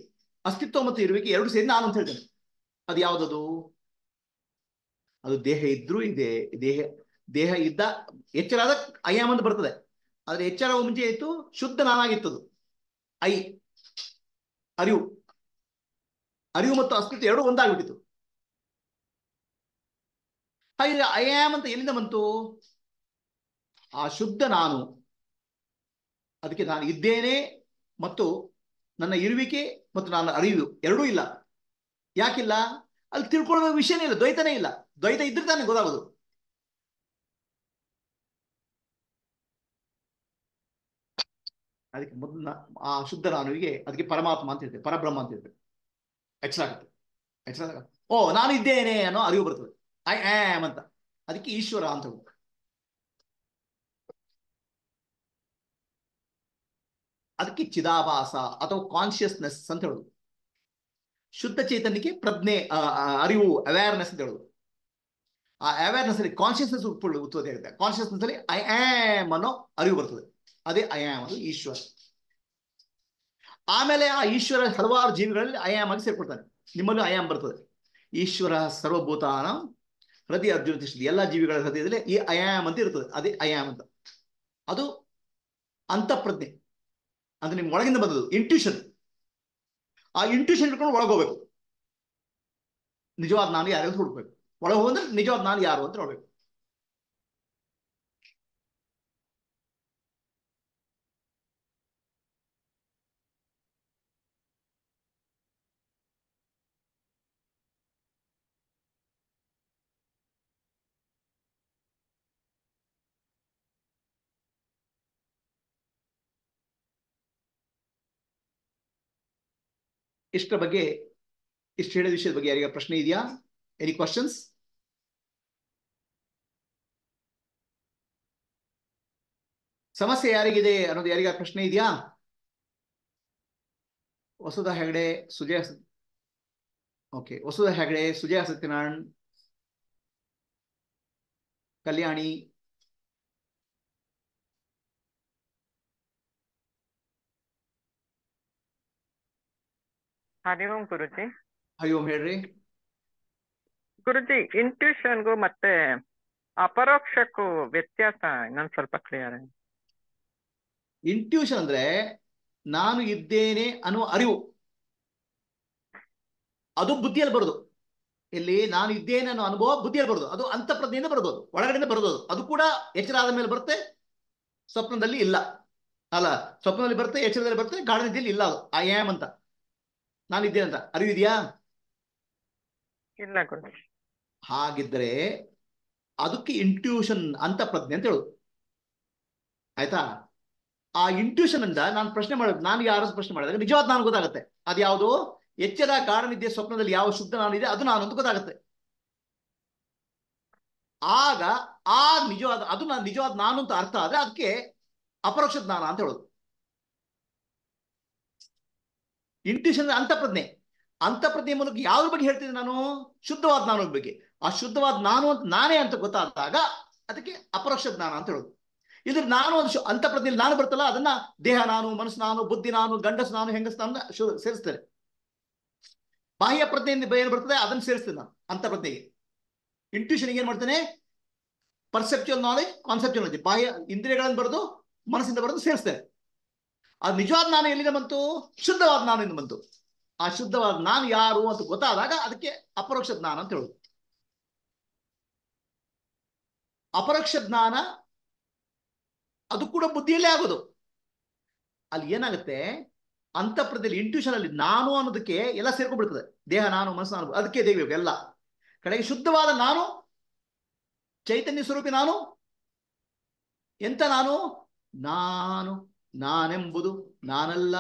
ಅಸ್ತಿತ್ವ ಮತ್ತು ಇರುವಿಕೆ ಎರಡು ಸೇರಿ ನಾನು ಅಂತ ಹೇಳ್ತೇನೆ. ಅದು ಯಾವುದದು? ಅದು ದೇಹ ಇದ್ರೂ ಇದೆ. ದೇಹ ದೇಹ ಇದ್ದ ಎಚ್ಚರಾದ ಐ ಆಮ್ ಅಂತ ಬರ್ತದೆ. ಆದ್ರೆ ಎಚ್ಚರ ಮುಂಚೆ ಇತ್ತು, ಶುದ್ಧ ನಾನಾಗಿತ್ತದು. ಐ ಅರಿವು, ಅರಿವು ಮತ್ತು ಅಸ್ತಿತ್ವ ಎರಡು ಒಂದಾಗ್ಬಿಟ್ಟಿತ್ತು. ಹಾಗೆ ಐ ಆಮ್ ಅಂತ ಎಲ್ಲಿಂದ ಬಂತು? ಆ ಶುದ್ಧ ನಾನು. ಅದಕ್ಕೆ ನಾನು ಇದ್ದೇನೆ ಮತ್ತು ನನ್ನ ಇರುವಿಕೆ ಮತ್ತು ನನ್ನ ಅರಿವು ಎರಡೂ ಇಲ್ಲ. ಯಾಕಿಲ್ಲ? ಅಲ್ಲಿ ತಿಳ್ಕೊಳ್ಳುವ ವಿಷಯನೇ ಇಲ್ಲ, ದ್ವೈತನೇ ಇಲ್ಲ. ದ್ವೈತ ಇದ್ರೆ ತಾನೇ ಗೊತ್ತಾಗೋದು. ಅದಕ್ಕೆ ಮೊದಲ ಆ ಶುದ್ಧ ನಾನುವಿಗೆ ಅದಕ್ಕೆ ಪರಮಾತ್ಮ ಅಂತ ಹೇಳ್ತೇವೆ, ಪರಬ್ರಹ್ಮ ಅಂತ ಹೇಳ್ತೇವೆ. ಎಚ್ಚರ ಆಗುತ್ತೆ. ಎಚ್ಚರ ಓ ನಾನು ಇದ್ದೇನೆ ಅನ್ನೋ ಅರಿವು ಬರ್ತದೆ, ಐ ಆಮ್ ಅಂತ. ಅದಕ್ಕೆ ಈಶ್ವರ ಅಂತ. ಅದಕ್ಕೆ ಚಿದಾಭಾಸ ಅಥವಾ ಕಾನ್ಶಿಯಸ್ನೆಸ್ ಅಂತ ಹೇಳುದು. ಶುದ್ಧ ಚೈತನ್ಯಕ್ಕೆ ಪ್ರಜ್ಞೆ, ಅರಿವು, ಅವೇರ್ನೆಸ್ ಅಂತ ಹೇಳುದು. ಆ ಅವೇರ್ನೆಸ್ ಅಲ್ಲಿ ಕಾನ್ಶಿಯಸ್ನೆಸ್ ಉತ್ಪತ್ತಿ ಆಗುತ್ತೆ. ಕಾನ್ಶಿಯಸ್ನೆಸ್ ಅಲ್ಲಿ ಐ ಆಮ್ ಅನ್ನೋ ಅರಿವು ಬರ್ತದೆ. ಅದೇ ಐ ಆಮ್ ಅದು ಈಶ್ವರ. ಆಮೇಲೆ ಆ ಈಶ್ವರ ಹಲವಾರು ಜೀವಿಗಳಲ್ಲಿ ಐ ಆಮ್ ಆಗಿ ಸೇರ್ಕೊಳ್ತಾನೆ. ನಿಮ್ಮಲ್ಲೂ ಐ ಆಮ್ ಬರ್ತದೆ. ಈಶ್ವರ ಸರ್ವಭೂತಾನ ಹೃದಯ ಅರ್ಜುನ ತಿಷ್ಠತಿ. ಎಲ್ಲ ಜೀವಿಗಳ ಹೃದಯದಲ್ಲಿ ಈ ಐ ಆಮ್ ಅಂತ ಇರ್ತದೆ. ಅದೇ ಐ ಆಮ್ ಅಂತ. ಅದು ಅಂತಃಪ್ರಜ್ಞೆ ಅಂದ್ರೆ ನಿಮ್ ಒಳಗಿಂದ ಬಂದದ್ದು ಇಂಟ್ಯೂಷನ್. ಆ ಇಂಟ್ಯೂಷನ್ ಇಟ್ಕೊಂಡು ಒಳಗೋಗ್ಬೇಕು. ನಿಜವಾದ ನಾನು ಯಾರು ಅಂತ ಹುಡ್ಬೇಕು. ಒಳಗೆ ಹೋದ್ರೆ ನಿಜವಾದ ನಾನು ಯಾರು ಅಂತ ನೋಡ್ಬೇಕು. ಇಷ್ಟರ ಬಗ್ಗೆ, ಇಷ್ಟು ಹೇಳಿದ ವಿಷಯದ ಬಗ್ಗೆ ಯಾರಿಗ ಪ್ರಶ್ನೆ ಇದೆಯಾ? Any questions? ಸಮಸ್ಯೆ ಯಾರಿಗಿದೆ ಅನ್ನೋದು ಯಾರಿಗ ಪ್ರಶ್ನೆ ಇದೆಯಾ? ವಸುಧಾ ಹೆಗಡೆ, ಸುಜಯ, ಓಕೆ, ವಸುಧಾ ಹೆಗಡೆ, ಸುಜಯ ಸತ್ಯನಾರಾಯಣ್, ಕಲ್ಯಾಣಿ, ಹರಿ ಓಂ ಗುರುಜಿ. ಹರಿ ಓಂ. ಹೇಳ್ರಿ ಗುರುಜಿ, ಇಂಟ್ಯೂಷನ್ಗೂ ಮತ್ತೆ ಅಪರೋಕ್ಷಕ್ಕೂ ವ್ಯತ್ಯಾಸ ಇನ್ನೊಂದ್ ಸ್ವಲ್ಪ ಕ್ಲಿಯರ್. ಇಂಟ್ಯೂಷನ್ ಅಂದ್ರೆ ನಾನು ಇದ್ದೇನೆ ಅನ್ನುವ ಅರಿವು. ಅದು ಬುದ್ಧಿಯಲ್ಲಿ ಬರೋದು. ಇಲ್ಲಿ ನಾನು ಇದ್ದೇನೆ ಅನ್ನೋ ಅನುಭವ ಬುದ್ಧಿಯಲ್ಲಿ ಬರೋದು. ಅದು ಅಂತಃಪ್ರಜ್ಞೆಯಿಂದ ಬರೋದು, ಒಳಗಡೆಯಿಂದ ಬರೋದು. ಅದು ಕೂಡ ಎಚ್ಚರ ಆದ ಮೇಲೆ ಬರುತ್ತೆ, ಸ್ವಪ್ನದಲ್ಲಿ ಇಲ್ಲ. ಅಲ್ಲ, ಸ್ವಪ್ನದಲ್ಲಿ ಬರುತ್ತೆ, ಎಚ್ಚರದಲ್ಲಿ ಬರುತ್ತೆ, ಗಾಢ ನಿದ್ದೆಯಲ್ಲಿ ಇಲ್ಲ. ಅದು ಐ ಆಮ್ ಅಂತ, ನಾನು ಇದ್ದೇನೆ ಅಂತ ಅರಿವು ಇದೆಯಾ? ಇಲ್ಲ ಗುರುಜಿ. ಹಾಗಿದ್ರೆ ಅದಕ್ಕೆ ಇಂಟ್ಯೂಷನ್ ಅಂತಃಪ್ರಜ್ಞೆ ಅಂತ ಹೇಳುದು. ಆಯ್ತಾ? ಆ ಇಂಟ್ಯೂಷನ್ ಇಂದ ನಾನು ಪ್ರಶ್ನೆ ಮಾಡೋದು, ನಾನು ಯಾರು ಪ್ರಶ್ನೆ ಮಾಡಿದಾಗ ನಿಜವಾದ ನಾನು ಗೊತ್ತಾಗುತ್ತೆ. ಅದು ಯಾವುದು? ಎಚ್ಚರ, ಗಾಢ ನಿದ್ದೆ, ಸ್ವಪ್ನದಲ್ಲಿ ಯಾವ ಶುದ್ಧ ನಾನು ಇದೆ ಅದು ನಾನು ಅಂತ ಗೊತ್ತಾಗುತ್ತೆ. ಆಗ ಆ ನಿಜವಾದ ಅದು ನಾನು ನಿಜವಾದ ನಾನು ಅಂತ ಅರ್ಥ ಆದ್ರೆ ಅದಕ್ಕೆ ಅಪರೋಕ್ಷ ಜ್ಞಾನ ಅಂತ ಹೇಳೋದು. ಇಂಟ್ಯೂಷನ್ ಅಂತಃಪ್ರಜ್ಞೆ. ಅಂತಃಪ್ರಜ್ಞೆ ಮೂಲಕ ಯಾವ್ದ್ರ ಬಗ್ಗೆ ಹೇಳ್ತಿದ್ದೆ ನಾನು? ಶುದ್ಧವಾದ ನಾನು ಬಗ್ಗೆ. ಆ ಶುದ್ಧವಾದ ನಾನು ಅಂತ ನಾನೇ ಅಂತ ಗೊತ್ತಾದಾಗ ಅದಕ್ಕೆ ಅಪರೋಕ್ಷ ಜ್ಞಾನ ಅಂತ ಹೇಳೋದು. ಇದ್ರ ನಾನು ಒಂದು ಅಂತಃಪ್ರಜ್ಞೆಯಲ್ಲಿ ನಾನು ಬರ್ತಲ್ಲ, ಅದನ್ನ ದೇಹ ನಾನು, ಮನಸ್ಸು ನಾನು, ಬುದ್ಧಿ ನಾನು, ಗಂಡಸು ನಾನು, ಹೆಂಗಸು ನಾನು ಸೇರಿಸ್ತೇನೆ. ಬಾಹ್ಯ ಪ್ರಜ್ಞೆಯಿಂದ ಏನು ಬರ್ತದೆ ಅದನ್ನು ಸೇರಿಸ್ತೇನೆ ನಾನು ಅಂತಃಪ್ರಜ್ಞೆಗೆ. ಇಂಟ್ಯೂಷನ್ ಏನ್ ಮಾಡ್ತೇನೆ? ಪರ್ಸೆಪ್ಚುವಲ್ ನಾಲೆಜ್, ಕಾನ್ಸೆಪ್ಚುವಲ್ ನಾಲೆಜ್, ಬಾಹ್ಯ ಇಂದ್ರಿಯಗಳನ್ನು ಬರೆದು ಮನಸ್ಸಿಂದ ಬರೆದು ಸೇರಿಸ್ತೇನೆ. ಅದು ನಿಜವಾದ ನಾನು ಎಲ್ಲಿಂದ ಬಂತು? ಶುದ್ಧವಾದ ನಾನು ಇಂದ ಬಂತು. ಆ ಶುದ್ಧವಾದ ನಾನು ಯಾರು ಅಂತ ಗೊತ್ತಾದಾಗ ಅದಕ್ಕೆ ಅಪರೋಕ್ಷ ಜ್ಞಾನ ಅಂತ ಹೇಳುದು. ಅಪರೋಕ್ಷ ಜ್ಞಾನ ಅದು ಕೂಡ ಬುದ್ಧಿಯಲ್ಲೇ ಆಗೋದು. ಅಲ್ಲಿ ಏನಾಗುತ್ತೆ, ಅಂತಃಪ್ರಜ್ಞೆಯಲ್ಲಿ ಇಂಟ್ಯೂಷನ್ ಅಲ್ಲಿ ನಾನು ಅನ್ನೋದಕ್ಕೆ ಎಲ್ಲ ಸೇರ್ಕೊಂಡ್ಬಿಡ್ತದೆ. ದೇಹ ನಾನು, ಮನಸ್ಸು ನಾನು, ಅದಕ್ಕೆ ತೆಗಿಬೇಕು ಎಲ್ಲ. ಕಡೆಗೆ ಶುದ್ಧವಾದ ನಾನು, ಚೈತನ್ಯ ಸ್ವರೂಪಿ ನಾನು. ಎಂತ ನಾನು? ನಾನು ನಾನೆಂಬುದು ನಾನಲ್ಲ.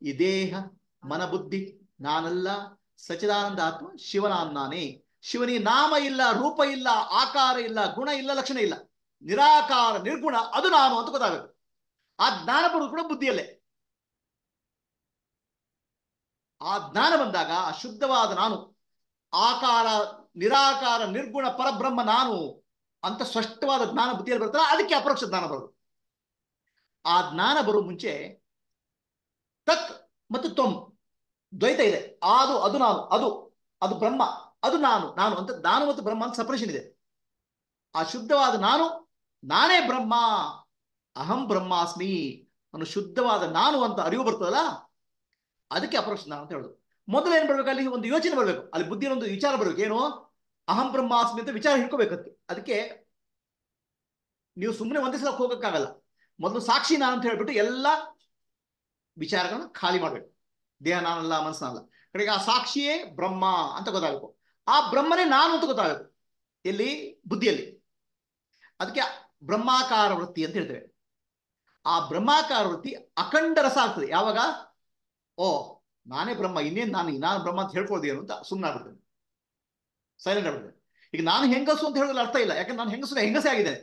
ಈ ದೇಹ ಮನ ಬುದ್ಧಿ ನಾನಲ್ಲ. ಸಚಿದಾನಂದ ಆತ್ಮ ಶಿವನಾನೇ. ಶಿವನಿಗೆ ನಾಮ ಇಲ್ಲ, ರೂಪ ಇಲ್ಲ, ಆಕಾರ ಇಲ್ಲ, ಗುಣ ಇಲ್ಲ, ಲಕ್ಷಣ ಇಲ್ಲ. ನಿರಾಕಾರ ನಿರ್ಗುಣ, ಅದು ನಾನು ಅಂತ ಗೊತ್ತಾಗಬೇಕು. ಆ ಜ್ಞಾನ ಬರುವುದು ಕೂಡ ಬುದ್ಧಿಯಲ್ಲೇ. ಆ ಜ್ಞಾನ ಬಂದಾಗ ಆ ಶುದ್ಧವಾದ ನಾನು, ಆಕಾರ, ನಿರಾಕಾರ, ನಿರ್ಗುಣ, ಪರಬ್ರಹ್ಮ ನಾನು ಅಂತ ಸ್ಪಷ್ಟವಾದ ಜ್ಞಾನ ಬುದ್ಧಿಯಲ್ಲಿ ಬರ್ತಲ್ಲ, ಅದಕ್ಕೆ ಅಪರೋಕ್ಷ ಜ್ಞಾನ ಬರೋದು. ಆ ಜ್ಞಾನ ಬರೋ ಮುಂಚೆ ತತ್ ಮತ್ತು ತ್ವಂ ದ್ವೈತ ಇದೆ. ಅದು ನಾನು, ಅದು ಬ್ರಹ್ಮ, ಅದು ನಾನು ಅಂತ ನಾನು ಮತ್ತು ಬ್ರಹ್ಮ ಅಂತ ಸಪರೇಷನ್ ಇದೆ. ಆ ಶುದ್ಧವಾದ ನಾನು, ನಾನೇ ಬ್ರಹ್ಮ, ಅಹಂ ಬ್ರಹ್ಮಾಸ್ಮಿ ಅನ್ನೋ ಶುದ್ಧವಾದ ನಾನು ಅಂತ ಅರಿವು ಬರ್ತದಲ್ಲ, ಅದಕ್ಕೆ ಅಪರೋಕ್ಷ ಜ್ಞಾನ ಅಂತ ಹೇಳೋದು. ಮೊದಲು ಏನ್ ಬರ್ಬೇಕು? ಅಲ್ಲಿ ಒಂದು ಯೋಚನೆ ಬರ್ಬೇಕು, ಅಲ್ಲಿ ಬುದ್ಧಿಯಲ್ಲಿ ಒಂದು ವಿಚಾರ ಬರ್ಬೇಕು. ಏನು? ಅಹಂ ಬ್ರಹ್ಮಾಸ್ಮಿ ಅಂತ ವಿಚಾರ ಹಿಡ್ಕೋಬೇಕಂತೆ. ಅದಕ್ಕೆ ನೀವು ಸುಮ್ಮನೆ ಒಂದೇ ಸಲ ಹೋಗಕ್ಕಾಗಲ್ಲ. ಮೊದಲು ಸಾಕ್ಷಿ ನಾನು ಅಂತ ಹೇಳ್ಬಿಟ್ಟು ಎಲ್ಲ ವಿಚಾರಗಳನ್ನ ಖಾಲಿ ಮಾಡ್ಬೇಕು. ದೇಹ ನಾನಲ್ಲ, ಮನಸ್ಸು ನಾನಲ್ಲ. ಕಡೆಗೆ ಆ ಸಾಕ್ಷಿಯೇ ಬ್ರಹ್ಮ ಅಂತ ಗೊತ್ತಾಗಬೇಕು. ಆ ಬ್ರಹ್ಮನೇ ನಾನು ಅಂತ ಗೊತ್ತಾಗಬೇಕು. ಎಲ್ಲಿ? ಬುದ್ಧಿಯಲ್ಲಿ. ಅದಕ್ಕೆ ಬ್ರಹ್ಮಾಕಾರ ವೃತ್ತಿ ಅಂತ ಹೇಳ್ತೇವೆ. ಆ ಬ್ರಹ್ಮಾಕಾರ ವೃತ್ತಿ ಅಖಂಡ ರಸ ಆಗ್ತದೆ ಯಾವಾಗ? ಓ ನಾನೇ ಬ್ರಹ್ಮ, ಇನ್ನೇನು ನಾನು ಬ್ರಹ್ಮ ಅಂತ ಹೇಳ್ಕೊಳ್ದೇನು ಅಂತ ಸುಮ್ಮನೆ ಆಗ್ಬಿಡ್ತೇನೆ, ಸೈಲೆಂಟ್ ಆಗ್ಬಿಡ್ತೇನೆ. ಈಗ ನಾನು ಹೆಂಗಸು ಅಂತ ಹೇಳೋದ್ರಲ್ಲಿ ಅರ್ಥ ಇಲ್ಲ, ಯಾಕಂದ್ರೆ ನಾನು ಹೆಂಗಸೇ ಆಗಿದ್ದೇನೆ.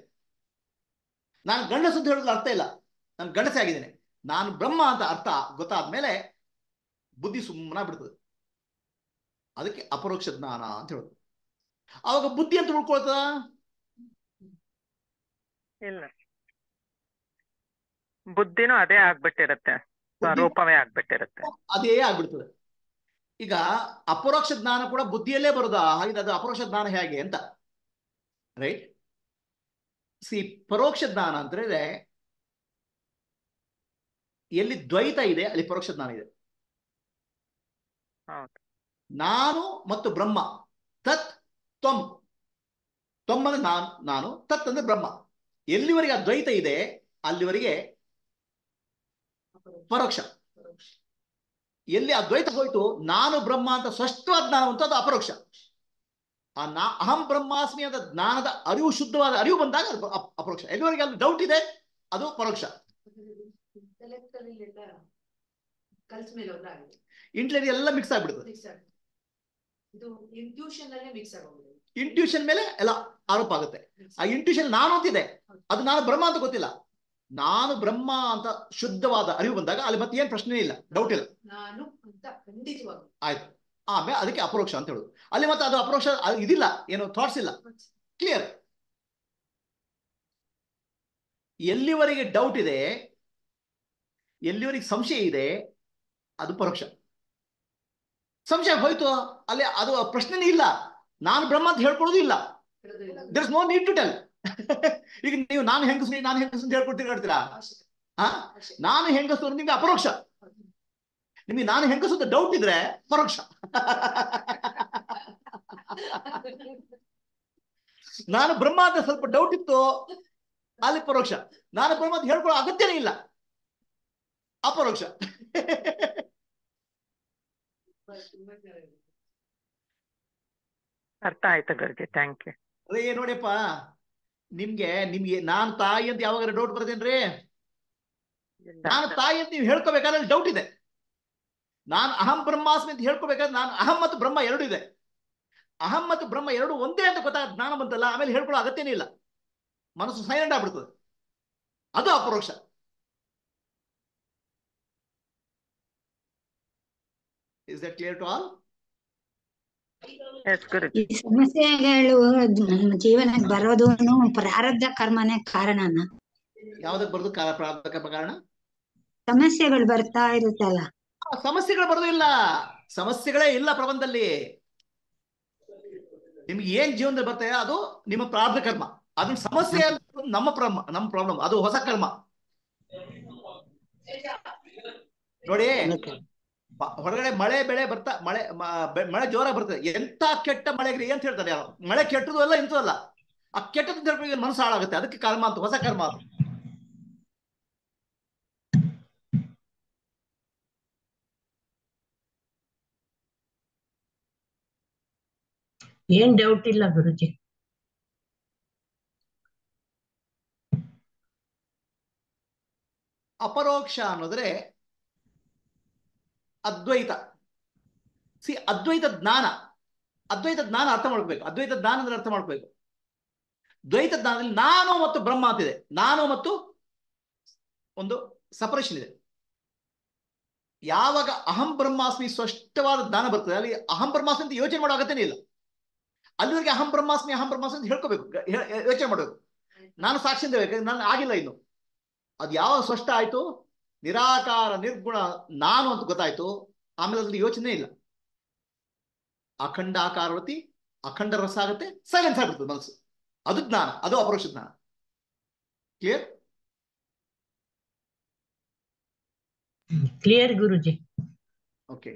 ನಾನು ಗಂಡಸು ಅಂತ ಹೇಳೋದ್ರಲ್ಲಿ ಅರ್ಥ ಇಲ್ಲ, ನಾನು ಗಂಡಸೇ ಆಗಿದ್ದೇನೆ. ನಾನು ಬ್ರಹ್ಮ ಅಂತ ಅರ್ಥ ಗೊತ್ತಾದ್ಮೇಲೆ ಬುದ್ಧಿ ಸುಮ್ಮನ ಬಿಡ್ತದೆ. ಅದಕ್ಕೆ ಅಪರೋಕ್ಷ ಜ್ಞಾನ ಅಂತ ಹೇಳೋದು. ಅವಾಗ ಬುದ್ಧಿ ಅಂತ ಉಳ್ಕೊಳ್ತದ? ಇಲ್ಲ, ಬುದ್ಧಿನೂ ಅದೇ ಆಗ್ಬಿಟ್ಟಿರತ್ತೆ, ಬುದ್ಧಿ ಸ್ವರೂಪವೇ ಆಗ್ಬಿಟ್ಟಿರತ್ತೆ. ಅದೇ ಆಗ್ಬಿಡ್ತದೆ. ಈಗ ಅಪರೋಕ್ಷ ಜ್ಞಾನ ಕೂಡ ಬುದ್ಧಿಯಲ್ಲೇ ಬರುದಾ? ಹಾಗೆ ಅದು ಅಪರೋಕ್ಷ ಜ್ಞಾನ ಹೇಗೆ ಅಂತ, ರೈಟ್? ಪರೋಕ್ಷ ಜ್ಞಾನ ಅಂತ ಹೇಳಿದ್ರೆ ಎಲ್ಲಿ ದ್ವೈತ ಇದೆ ಅಲ್ಲಿ ಪರೋಕ್ಷ ಜ್ಞಾನ ಇದೆ. ಹೌದು. ನಾನು ಮತ್ತು ಬ್ರಹ್ಮ, ತತ್ ತ್ವಂ. ತ್ವಂ ಅಂದ್ರೆ ನಾನು, ತತ್ ಅಂದ್ರೆ ಬ್ರಹ್ಮ. ಎಲ್ಲಿವರೆಗೆ ಆ ದ್ವೈತ ಇದೆ ಅಲ್ಲಿವರೆಗೆ ಪರೋಕ್ಷ. ಎಲ್ಲಿ ಆ ದ್ವೈತ ಹೋಯ್ತು, ನಾನು ಬ್ರಹ್ಮ ಅಂತ ಸ್ಪಷ್ಟವಾದ ಜ್ಞಾನ ಅಂತ ಅದು ಅಪರೋಕ್ಷ. ಅಹಂ ಬ್ರಹ್ಮಾಸ್ಮಿ ಅಂತ ಜ್ಞಾನದ ಅರಿವು, ಶುದ್ಧವಾದ ಅರಿವು ಬಂದಾಗ ಅದು ಅಪರೋಕ್ಷ. ಎಲ್ಲಿವರೆಗೆ ಅಲ್ಲಿ ಡೌಟ್ ಇದೆ ಅದು ಪರೋಕ್ಷ. ಇಂಟೆಲೆಕ್ಟ್ ಎಲ್ಲ ಮಿಕ್ಸ್ ಆಗ್ಬಿಡುತ್ತೆ. ಇಂಟ್ಯೂಷನ್ ಮೇಲೆ ಎಲ್ಲ ಆರೋಪ ಆಗುತ್ತೆ. ಆ ಇಂಟ್ಯೂಷನ್ ನಾನು ಅಂತಿದೆ, ಅದು ನಾನು ಬ್ರಹ್ಮ ಅಂತ ಗೊತ್ತಿಲ್ಲ. ನಾನು ಬ್ರಹ್ಮ ಅಂತ ಶುದ್ಧವಾದ ಅರಿವು ಬಂದಾಗ ಅಲ್ಲಿ ಮತ್ತೆ ಏನ್ ಪ್ರಶ್ನೆ ಇಲ್ಲ, ಡೌಟ್ ಇಲ್ಲ. ಆಯ್ತು, ಆಮೇಲೆ ಅದಕ್ಕೆ ಅಪರೋಕ್ಷ ಅಂತ ಹೇಳುದು. ಅಲ್ಲಿ ಮತ್ತೆ ಅದು ಅಪರೋಕ್ಷ ಇದಿಲ್ಲ, ಏನು ಥಾಟ್ಸ್ ಇಲ್ಲ, ಕ್ಲಿಯರ್. ಎಲ್ಲಿವರೆಗೆ ಡೌಟ್ ಇದೆ, ಎಲ್ಲಿವರೆಗೆ ಸಂಶಯ ಇದೆ, ಅದು ಪರೋಕ್ಷ. ಸಂಶಯ ಹೋಯ್ತು ಅಲ್ಲಿ ಅದು ಪ್ರಶ್ನೆನೇ ಇಲ್ಲ, ನಾನು ಬ್ರಹ್ಮ ಅಂತ ಹೇಳ್ಕೊಳ್ಳೋದು ಇಲ್ಲ. There is no need to tell. ಈಗ ನೀವು ನಾನು ಹೆಂಗಸು ಅಂತ ಹೇಳ್ಕೊಡ್ತೀರಾ? ನಾನು ಹೆಂಗಸು ನಿಮ್ಗೆ ಅಪರೋಕ್ಷ. ನಿಮಗೆ ನಾನು ಹೆಂಗಸು ಅಂತ ಡೌಟ್ ಇದ್ರೆ ಪರೋಕ್ಷ. ನಾನು ಬ್ರಹ್ಮ ಅಂತ ಸ್ವಲ್ಪ ಡೌಟ್ ಇತ್ತು, ಅಲ್ಲಿ ಪರೋಕ್ಷ. ನಾನು ಬ್ರಹ್ಮ ಅಂತ ಹೇಳ್ಕೊಳ್ಳೋ ಅಗತ್ಯನೇ ಇಲ್ಲ, ಅಪರೋಕ್ಷ. ಅರ್ಥ ಆಯ್ತು ಗುರುಜಿ, ಥ್ಯಾಂಕ್ ಯು. ಅದೇ ನೋಡಿಯಪ್ಪ, ನಿಮ್ಗೆ ನಾನು ತಾಯಿ ಅಂತ ಯಾವಾಗ ಡೌಟ್ ಬರ್ತೇನ್ರಿ? ನಾನು ತಾಯಿ ಅಂತ ನೀವು ಹೇಳ್ಕೋಬೇಕಾದ್ರೆ ಡೌಟ್ ಇದೆ. ನಾನು ಅಹಂ ಬ್ರಹ್ಮಾಸ್ಮಿ ಅಂತ ಹೇಳ್ಕೋಬೇಕಾದ್ರೆ ನಾನು ಅಹಂ ಮತ್ತು ಬ್ರಹ್ಮ ಎರಡು ಇದೆ. ಅಹಂ ಮತ್ತು ಬ್ರಹ್ಮ ಎರಡು ಒಂದೇ ಅಂತ ಗೊತ್ತಾಗ ಜ್ಞಾನ ಬಂತಲ್ಲ, ಆಮೇಲೆ ಹೇಳ್ಕೊಳ್ಳೋ ಅಗತ್ಯನೇ ಇಲ್ಲ, ಮನಸ್ಸು ಸೈಲೆಂಟ್ ಆಗ್ಬಿಡ್ತದೆ. ಅದು ಅಪರೋಕ್ಷ. Is that clear to all? ಈ ಸಮಸ್ಯೆಗಳು ಜೀವನಕ್ಕೆ ಬರೋದು ಪ್ರಾರಬ್ಧ ಕರ್ಮನೇ ಕಾರಣನ? ಯಾವ್ದಕ್ ಬರೋದು ಪ್ರಾರಬ್ಧ ಕಾರಣ? ಸಮಸ್ಯೆಗಳು ಬರ್ತಾ ಇರುತ್ತಲ್ಲ. ಸಮಸ್ಯೆಗಳು ಬರೋದು ಇಲ್ಲ, ಸಮಸ್ಯೆಗಳೇ ಇಲ್ಲ ಪ್ರಪಂಚದಲ್ಲಿ. ನಿಮ್ಗೆ ಏನ್ ಜೀವನದಲ್ಲಿ ಬರ್ತದೆ ಅದು ನಿಮ್ಮ ಪ್ರಾರಬ್ಧ ಕರ್ಮ. ಅದನ್ನ ಸಮಸ್ಯೆ ನಮ್ಮ ಪ್ರಾಬ್ಲಮ್, ಅದು ಹೊಸ ಕರ್ಮ. ನೋಡಿ, ಹೊರಗಡೆ ಮಳೆ ಬೆಳೆ ಬರ್ತಾ ಮಳೆ ಜೋರ ಬರ್ತದೆ, ಎಂತ ಕೆಟ್ಟ ಮಳೆಗ್ರಿ ಅಂತ ಹೇಳ್ತಾರೆ ಯಾರು? ಮಳೆ ಕೆಟ್ಟದು ಅಲ್ಲ ಇಂಥದಲ್ಲ, ಆ ಕೆಟ್ಟದ್ದು ಮನಸ್ಸು ಹಾಳಾಗುತ್ತೆ, ಅದಕ್ಕೆ ಕರ್ಮ ಅಂತ, ಹೊಸ ಕರ್ಮ ಅದು. ಏನ್ ಡೌಟ್ ಇಲ್ಲ ಗುರುಜಿ. ಅಪರೋಕ್ಷ ಅನ್ನೋದ್ರೆ ಅದ್ವೈತ. ಅದ್ವೈತ ಜ್ಞಾನ ಅರ್ಥ ಮಾಡ್ಕೋಬೇಕು. ಅದ್ವೈತ ಜ್ಞಾನ ಅಂದ್ರೆ ಅರ್ಥ ಮಾಡ್ಕೋಬೇಕು. ದ್ವೈತ ಜ್ಞಾನದಲ್ಲಿ ನಾನು ಮತ್ತು ಬ್ರಹ್ಮ ಅಂತಿದೆ, ನಾನು ಮತ್ತು ಒಂದು ಸಪರೇಷನ್ ಇದೆ. ಯಾವಾಗ ಅಹಂ ಬ್ರಹ್ಮಾಸ್ಮಿ ಸ್ಪಷ್ಟವಾದ ಜ್ಞಾನ ಬರ್ತದೆ, ಅಲ್ಲಿ ಅಹಂ ಬ್ರಹ್ಮಾಸ್ಮಿ ಅಂತ ಯೋಚನೆ ಮಾಡೋ ಅಗತ್ಯನೇ ಇಲ್ಲ. ಅಲ್ಲಿವರೆಗೆ ಅಹಂ ಬ್ರಹ್ಮಾಸ್ಮಿ ಅಂತ ಹೇಳ್ಕೋಬೇಕು, ಯೋಚನೆ ಮಾಡಬೇಕು. ನಾನು ಸಾಕ್ಷಿ ಅಂತ ನಾನು ಆಗಿಲ್ಲ ಇನ್ನು. ಅದು ಯಾವಾಗ ಸ್ಪಷ್ಟ ಆಯ್ತು, ನಿರಾಕಾರ ನಿರ್ಗುಣ ನಾನು ಅಂತ ಗೊತ್ತಾಯ್ತು, ಆಮೇಲೆ ಅದ್ರಲ್ಲಿ ಯೋಚನೆ ಇಲ್ಲ. ಅಖಂಡ ಆಕಾರವತಿ ಅಖಂಡ ರಸ ಆಗುತ್ತೆ, ಸೈಲೆನ್ಸ್ ಆಗ್ಬಿಡ್ತದೆ ಮನಸ್ಸು. ಅದು ಜ್ಞಾನ, ಅದು ಅಪರೋಕ್ಷ ಜ್ಞಾನ. ಕ್ಲಿಯರ್? ಕ್ಲಿಯರ್ ಗುರುಜಿ. ಓಕೆ.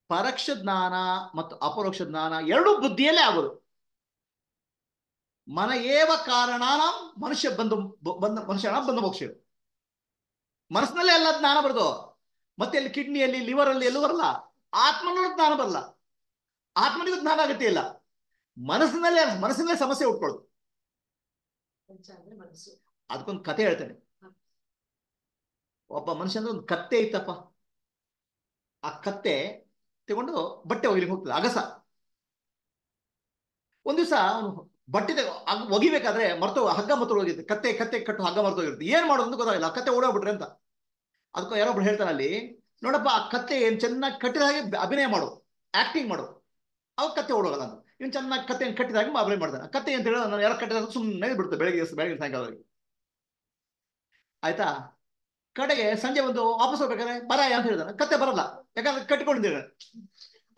ಪರೋಕ್ಷ ಜ್ಞಾನ ಮತ್ತು ಅಪರೋಕ್ಷ ಜ್ಞಾನ ಎರಡೂ ಬುದ್ಧಿಯಲ್ಲೇ ಆಗೋದು. ಮನ ಏವ ಕಾರಣಾನ ಮನುಷ್ಯನ ಬಂದ ಮೋಕ್ಷ. ಮನಸ್ಸಿನಲ್ಲೇ ಎಲ್ಲ ಜ್ಞಾನ ಬರೋದು. ಮತ್ತೆ ಅಲ್ಲಿ ಕಿಡ್ನಿಯಲ್ಲಿ, ಲಿವರ್ ಅಲ್ಲಿ ಎಲ್ಲೂ ಬರಲ್ಲ. ಆತ್ಮನಲ್ಲೂ ಜ್ಞಾನ ಬರಲ್ಲ, ಆತ್ಮನಿಗೂ ಜ್ಞಾನ ಅಗತ್ಯ ಇಲ್ಲ. ಮನಸ್ಸಿನಲ್ಲೇ ಸಮಸ್ಯೆ ಉಟ್ಕೊಳ್ಳೋದು. ಅದಕ್ಕೊಂದು ಕತೆ ಹೇಳ್ತೇನೆ. ಒಬ್ಬ ಮನುಷ್ಯ ಅಂದ್ರೆ ಒಂದು ಕತ್ತೆ ಇತ್ತಪ್ಪ. ಆ ಕತ್ತೆ ತಗೊಂಡು ಬಟ್ಟೆ ಒಗಿಲಿಕ್ಕೆ ಹೋಗ್ತದೆ, ಅಗಸ. ಒಂದ್ ದಿವಸ ಅವನು ಬಟ್ಟೆ ಒಗಿಬೇಕಾದ್ರೆ ಮರ್ತೋ ಹಗ್ಗ ಮರ್ತೋ ಹೋಗಿರುತ್ತೆ, ಕತ್ತೆ ಕತ್ತೆ ಕಟ್ಟು ಹಗ್ಗ ಮರ್ತೋಗಿರುತ್ತೆ. ಏನ್ ಮಾಡೋದು ಅಂತ ಗೊತ್ತಾಗಿಲ್ಲ, ಕತ್ತೆ ಓಡೋಗ್ಬಿಟ್ರೆ ಅಂತ. ಅದಕ್ಕೂ ಯಾರೊಬ್ರು ಹೇಳ್ತಾನೆ ಅಲ್ಲಿ, ನೋಡಪ್ಪ ಆ ಕತ್ತೆ ಏನ್ ಚೆನ್ನಾಗಿ ಕಟ್ಟಿದ ಹಾಗೆ ಅಭಿನಯ ಮಾಡು, ಆಕ್ಟಿಂಗ್ ಮಾಡು, ಅವಾಗ ಕತ್ತೆ ಓಡೋಗಲ್ಲ ಅಂತ. ಇವ್ನು ಚೆನ್ನಾಗಿ ಕತ್ತೆ ಕಟ್ಟಿದ ಹಾಗೆ ಅಭಿನಯ ಮಾಡ್ತಾನೆ. ಕತ್ತೆ ಅಂತ ಹೇಳಿದ್ರೆ ನಾನು ಯಾರು ಕಟ್ಟಿದ ಸುಮ್ಮನೆ ಬಿಡುತ್ತೆ ಬೆಳಗ್ಗೆ ಸಾಯಂಕಾಲವಾಗಿ. ಆಯ್ತಾ? ಕಡೆಗೆ ಸಂಜೆ ಒಂದು ವಾಪಸ್ ಹೋಗ್ಬೇಕಾದ್ರೆ ಬರ ಅಂತ ಹೇಳಿದಾನೆ, ಕತ್ತೆ ಬರಲ್ಲ, ಯಾಕಂದ್ರೆ ಕಟ್ಕೊಂಡಿದ್ದಾನೆ.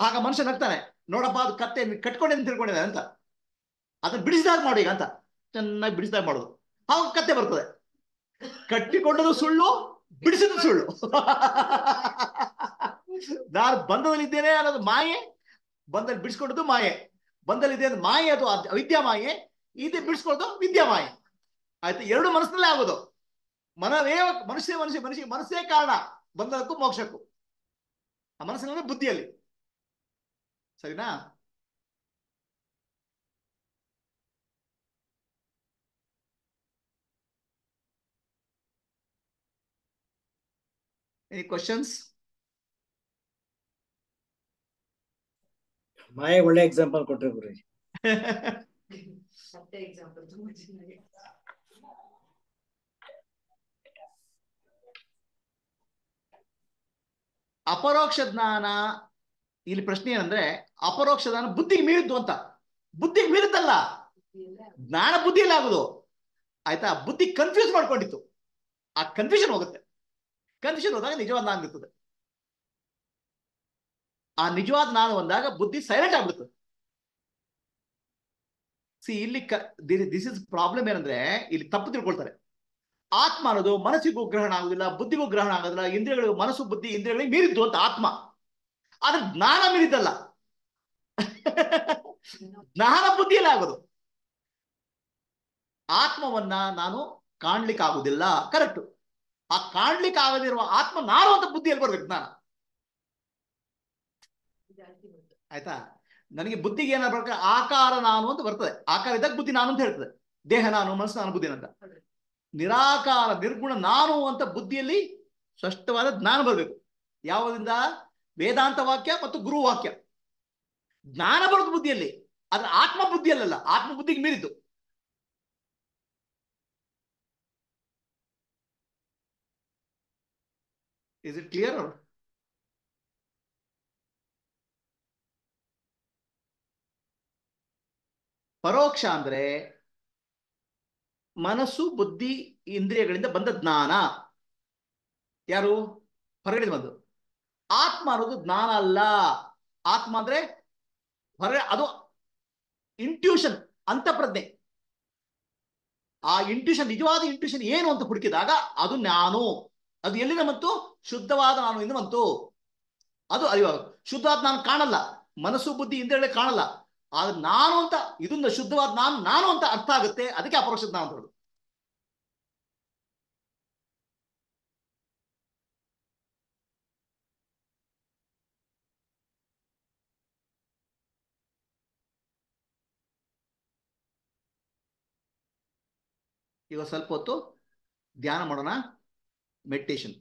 ಆಗ ಮನುಷ್ಯ ನಗ್ತಾನೆ, ನೋಡಪ್ಪ ಅದು ಕತ್ತೆ ಕಟ್ಕೊಂಡೆ ಅಂತ ತಿಳ್ಕೊಂಡಿದ್ದಾನೆ ಅಂತ, ಅದನ್ನ ಬಿಡಿಸಿದಾಗ ಮಾಡು ಈಗ ಅಂತ. ಚೆನ್ನಾಗಿ ಬಿಡಿಸಿದಾಗ ಮಾಡೋದು, ಅವಾಗ ಕತ್ತೆ ಬರ್ತದೆ. ಕಟ್ಟಿಕೊಂಡದು ಸುಳ್ಳು, ಬಿಡಿಸಿದ್ದು ಸುಳ್ಳು. ನಾನು ಬಂಧದಲ್ಲಿದ್ದೇನೆ ಅನ್ನೋದು ಮಾಯೆ, ಬಂದಲ್ಲಿ ಬಿಡಿಸ್ಕೊಂಡದ್ದು ಮಾಯೆ. ಬಂಧದಲ್ಲಿದೆ ಅಂದ್ರೆ ಮಾಯೆ, ಅದು ಅವಿದ್ಯಾ ಮಾಯೆ. ಇದೆ ಬಿಡಿಸ್ಕೊಳ್ಳೋದು ವಿದ್ಯಾ ಮಾಯೆ. ಆಯ್ತು, ಎರಡು ಮನಸ್ಸಿನಲ್ಲೇ ಆಗೋದು. ಮನವೇ ಮನಸ್ಸೇ ಕಾರಣ ಬಂಧನಕ್ಕೂ ಮೋಕ್ಷಕ್ಕೂ. ಆ ಮನಸ್ಸಿನ ಬುದ್ಧಿಯಲ್ಲಿ. ಸರಿನಾ? Any questions? ಮಾಯೆ ಒಳ್ಳೆ ಎಕ್ಸಾಂಪಲ್ ಕೊಟ್ರಿ ಗುರುಜಿ. ಅಪರೋಕ್ಷ ಜ್ಞಾನ, ಇಲ್ಲಿ ಪ್ರಶ್ನೆ ಏನಂದ್ರೆ ಅಪರೋಕ್ಷ ಜ್ಞಾನ ಬುದ್ಧಿಗೆ ಮೀರಿದ್ದು ಅಂತ. ಬುದ್ಧಿಗೆ ಮೀರಿದ್ದಲ್ಲ, ಜ್ಞಾನ ಬುದ್ಧಿಯಲ್ಲಿ ಆಗುದು. ಆಯ್ತಾ? ಬುದ್ಧಿ ಕನ್ಫ್ಯೂಸ್ ಮಾಡ್ಕೊಂಡಿತ್ತು, ಆ ಕನ್ಫ್ಯೂಷನ್ ಹೋಗುತ್ತೆ. ಕನ್ಫ್ಯೂಷನ್ ಹೋದಾಗ ನಿಜವಾದ ಜ್ಞಾನ ಇರ್ತದೆ. ಆ ನಿಜವಾದ ಜ್ಞಾನ ಬಂದಾಗ ಬುದ್ಧಿ ಸೈಲೆಂಟ್ ಆಗ್ಬಿಡುತ್ತೆ. ಇಲ್ಲಿ ದಿಸ್ ಇಸ್ ಪ್ರಾಬ್ಲಮ್ ಏನಂದ್ರೆ ಇಲ್ಲಿ ತಪ್ಪು ತಿಳ್ಕೊಳ್ತಾರೆ. ಆತ್ಮ ಅನ್ನೋದು ಮನಸ್ಸಿಗೂ ಗ್ರಹಣ ಆಗುದಿಲ್ಲ, ಬುದ್ಧಿಗೂ ಗ್ರಹಣ ಆಗೋದಿಲ್ಲ, ಇಂದ್ರಿಯಗಳಿಗೂ, ಮನಸ್ಸು ಬುದ್ಧಿ ಇಂದ್ರಿಯಗಳಿಗೆ ಮೀರಿದ್ದು ಅಂತ ಆತ್ಮ. ಆದ್ರೆ ಜ್ಞಾನ ಮೀರಿದ್ದಲ್ಲ. ಜ್ಞಾನ ಬುದ್ಧಿಯಲ್ಲಿ ಆಗೋದು. ಆತ್ಮವನ್ನ ನಾನು ಕಾಣ್ಲಿಕ್ಕೆ ಆಗುದಿಲ್ಲ, ಕರೆಕ್ಟ್. ಆ ಕಾಣ್ಲಿಕ್ಕೆ ಆಗದಿರುವ ಆತ್ಮ ನಾನು ಅಂತ ಬುದ್ಧಿಯಲ್ಲಿ ಬರ್ಬೇಕು ಜ್ಞಾನ. ಆಯ್ತಾ? ನನಗೆ ಬುದ್ಧಿಗೆ ಏನಾಗಬೇಕು, ಆಕಾರ ನಾನು ಅಂತ ಬರ್ತದೆ. ಆಕಾರ ಇದ್ದಾಗ ಬುದ್ಧಿ ನಾನು ಅಂತ ಹೇಳ್ತದೆ. ದೇಹ ನಾನು, ಮನಸ್ಸು ನಾನು, ಬುದ್ಧಿ ಅಂತ. ನಿರಾಕಾರ ನಿರ್ಗುಣ ನಾನು ಅಂತ ಬುದ್ಧಿಯಲ್ಲಿ ಸ್ಪಷ್ಟವಾದ ಜ್ಞಾನ ಬರಬೇಕು. ಯಾವುದರಿಂದ? ವೇದಾಂತ ವಾಕ್ಯ ಮತ್ತು ಗುರು ವಾಕ್ಯ. ಜ್ಞಾನ ಬರೋದು ಬುದ್ಧಿಯಲ್ಲಿ, ಆದ್ರೆ ಆತ್ಮ ಬುದ್ಧಿಯಲ್ಲ, ಆತ್ಮ ಬುದ್ಧಿಗೆ ಮೀರಿದ್ದು. Is it clear? ಪರೋಕ್ಷ ಅಂದ್ರೆ ಮನಸ್ಸು ಬುದ್ಧಿ ಇಂದ್ರಿಯಗಳಿಂದ ಬಂದ ಜ್ಞಾನ. ಯಾರು? ಹೊರಗಡೆ ಬಂದು. ಆತ್ಮ ಅನ್ನೋದು ಜ್ಞಾನ ಅಲ್ಲ. ಆತ್ಮ ಅಂದ್ರೆ ಅದು ಇಂಟ್ಯೂಷನ್, ಅಂತಃಪ್ರಜ್ಞೆ. ಆ ಇಂಟ್ಯೂಷನ್, ನಿಜವಾದ ಇಂಟ್ಯೂಷನ್ ಏನು ಅಂತ ಹುಡುಕಿದಾಗ ಅದು ನಾನು. ಅದು ಎಲ್ಲಿಂದ ಬಂತು? ಶುದ್ಧವಾದ ನಾನು ಇಂದ ಬಂತು. ಅದು ಅರಿವಾಗ ಶುದ್ಧವಾದ ನಾನು ಕಾಣಲ್ಲ, ಮನಸ್ಸು ಬುದ್ಧಿ ಇಂದ್ರಿಯಗಳಿಗೆ ಕಾಣಲ್ಲ. ಆದ್ರೆ ನಾನು ಅಂತ, ಇದನ್ನ ಶುದ್ಧವಾದ ನಾನು ಅಂತ ಅರ್ಥ ಆಗುತ್ತೆ. ಅದಕ್ಕೆ ಅಪರೋಕ್ಷ ಜ್ಞಾನ ಅಂತ ಹೇಳುದು. ಈಗ ಸ್ವಲ್ಪ ಹೊತ್ತು ಧ್ಯಾನ ಮಾಡೋಣ, ಮೆಡಿಟೇಷನ್.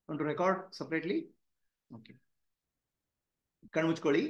ಒಂದು ರೆಕಾರ್ಡ್ ಸಪ್ರೇಟ್ಲಿ. ಓಕೆ, ಕಣ್ಣು ಮುಚ್ಕೊಳ್ಳಿ.